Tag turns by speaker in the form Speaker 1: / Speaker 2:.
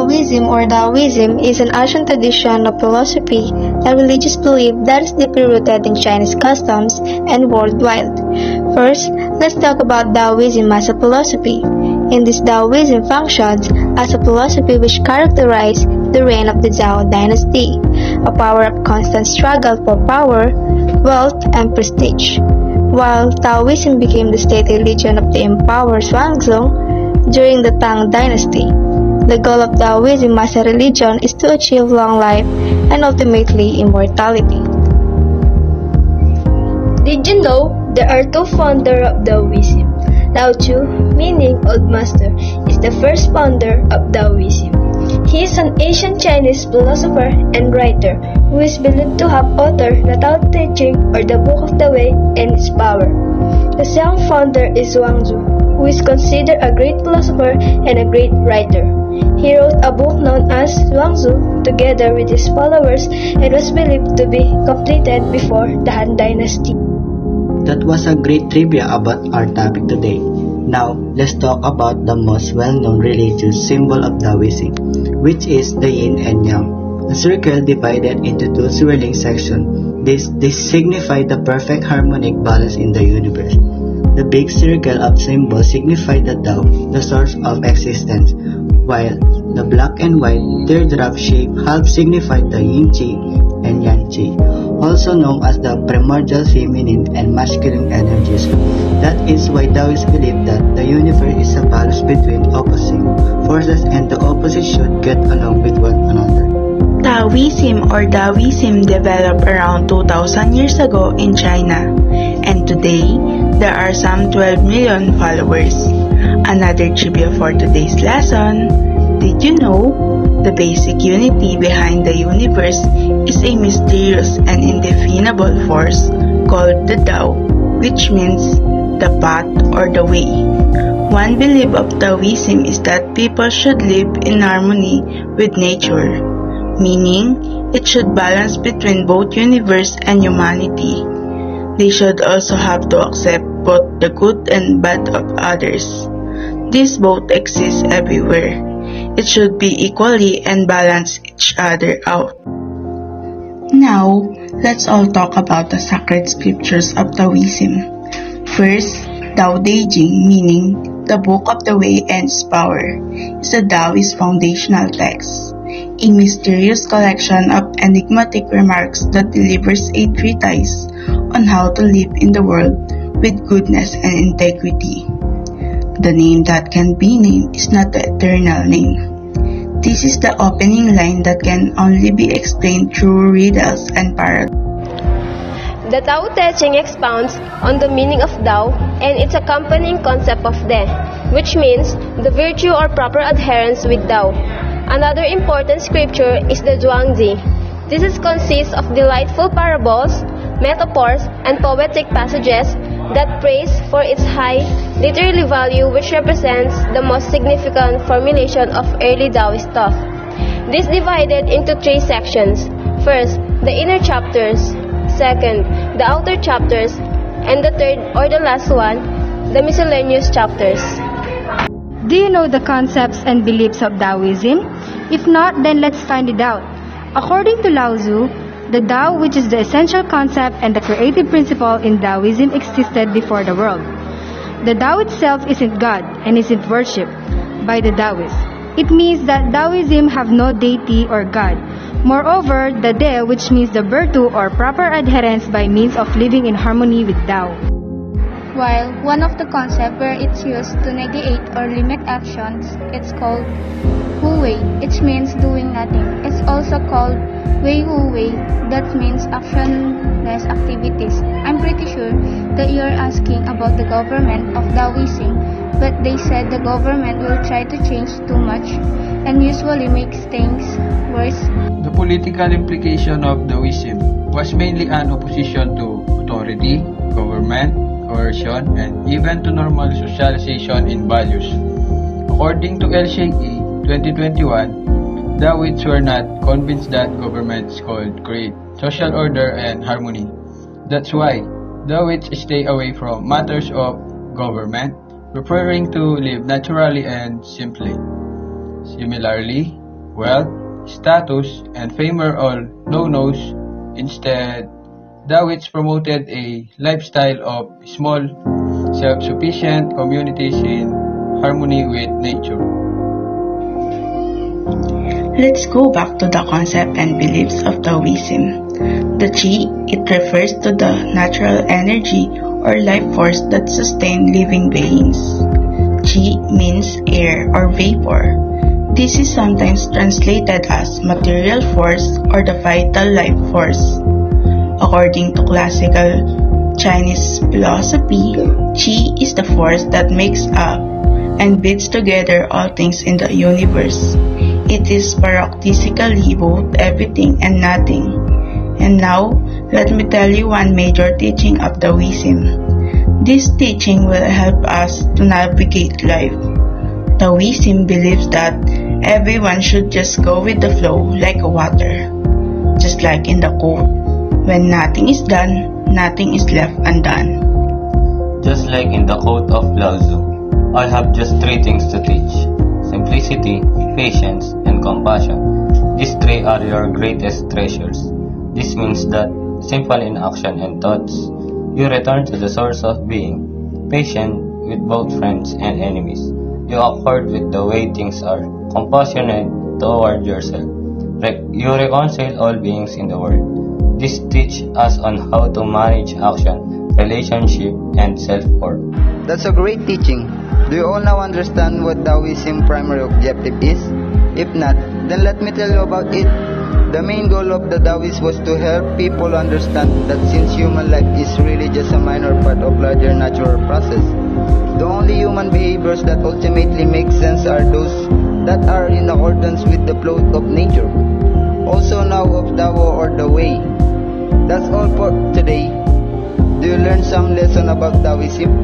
Speaker 1: Daoism or Daoism is an ancient tradition of philosophy and religious belief that is deeply rooted in Chinese customs and worldwide. First, let's talk about Daoism as a philosophy. In this, Daoism functions as a philosophy which characterized the reign of the Dao dynasty, a power of constant struggle for power, wealth, and prestige. While Taoism became the state religion of the emperor Xuanzong during the Tang dynasty, the goal of Daoism as a religion is to achieve long life and ultimately immortality.
Speaker 2: Did you know there are two founders of Daoism? Lao Tzu, meaning Old Master, is the first founder of Daoism. He is an ancient Chinese philosopher and writer who is believed to have authored the Tao Te Ching or the Book of the Way and its power. The second founder is Zhuangzi, who is considered a great philosopher and a great writer. He wrote a book known as Zhuangzi together with his followers and was believed to be completed before the Han Dynasty.
Speaker 3: That was a great trivia about our topic today. Now, let's talk about the most well-known religious symbol of Daoism, which is the yin and yang, a circle divided into two swirling sections. This signifies the perfect harmonic balance in the universe. The big circle of symbols signify the Tao, the source of existence, while the black and white teardrop shape helps signify the yin qi and yang qi, also known as the primordial feminine and masculine energies. That is why Taoists believe that the universe is a balance between opposing forces and the opposites should get along with one another.
Speaker 4: Taoism or Daoism developed around 2,000 years ago in China, and today there are some 12 million followers. Another trivia for today's lesson: did you know the basic unity behind the universe is a mysterious and indefinable force called the Dao, which means the path or the way. One belief of Daoism is that people should live in harmony with nature, meaning it should balance between both universe and humanity. They should also have to accept both the good and bad of others. These both exist everywhere. It should be equally and balance each other out. Now, let's all talk about the sacred scriptures of Daoism. First, Tao Te Ching, meaning the Book of the Way and its power, is the Taoist foundational text, a mysterious collection of enigmatic remarks that delivers a treatise on how to live in the world with goodness and integrity. The name that can be named is not the eternal name. This is the opening line that can only be explained through riddles and paradoxes.
Speaker 2: The Tao Te Ching expounds on the meaning of Tao and its accompanying concept of De, which means the virtue or proper adherence with Tao. Another important scripture is the Zhuangzi. This consists of delightful parables, metaphors, and poetic passages that praise for its high literary value, which represents the most significant formulation of early Taoist thought. This divided into three sections. First, the inner chapters. Second, the outer chapters. And the third, or the last one, the miscellaneous chapters.
Speaker 1: Do you know the concepts and beliefs of Daoism? If not, then let's find it out. According to Lao Tzu, the Tao, which is the essential concept and the creative principle in Daoism, existed before the world. The Tao itself isn't God and isn't worshipped by the Taoists. It means that Daoism have no deity or God. Moreover, the De, which means the virtue or proper adherence by means of living in harmony with Tao.
Speaker 5: While one of the concepts where it's used to negate or limit actions, it's called Wu Wei, which means doing nothing. It's also called Wei Wu Wei, that means actionless activities. I'm pretty sure that you're asking about the government of Daoism, but they said the government will try to change too much and usually makes things worse.
Speaker 6: The political implication of Daoism was mainly an opposition to authority, government, coercion, and even to normal socialization in values. According to LCE 2021, Daoists were not convinced that governments could create social order and harmony. That's why Daoists stay away from matters of government, preferring to live naturally and simply. Similarly, wealth, status, and fame are all no-nos. Instead, Daoics promoted a lifestyle of small, self-sufficient communities in harmony with nature.
Speaker 4: Let's go back to the concept and beliefs of Daoism. The Qi, it refers to the natural energy or life force that sustains living beings. Qi means air or vapor. This is sometimes translated as material force or the vital life force. According to classical Chinese philosophy, Qi is the force that makes up and binds together all things in the universe. It is paradoxically both everything and nothing. And now, let me tell you one major teaching of Daoism. This teaching will help us to navigate life. Daoism believes that everyone should just go with the flow like water. Just like in the quote, when nothing is done, nothing is left undone.
Speaker 7: Just like in the quote of Lao Tzu, I have just three things to teach: simplicity, patience, and compassion. These three are your greatest treasures. This means that, simple in action and thoughts, you return to the source of being, patient with both friends and enemies. You accord with the way things are, compassionate toward yourself. You reconcile all beings in the world. This teaches us on how to manage action, relationship, and self-worth.
Speaker 8: That's a great teaching. Do you all now understand what Daoism's primary objective is? If not, then let me tell you about it. The main goal of the Daoists was to help people understand that since human life is really just a minor part of larger natural process, the only human behaviors that ultimately make sense are those that are in accordance with the flow of nature. Also now of Dao or the way. That's all for today. Do you learn some lesson about Daoism?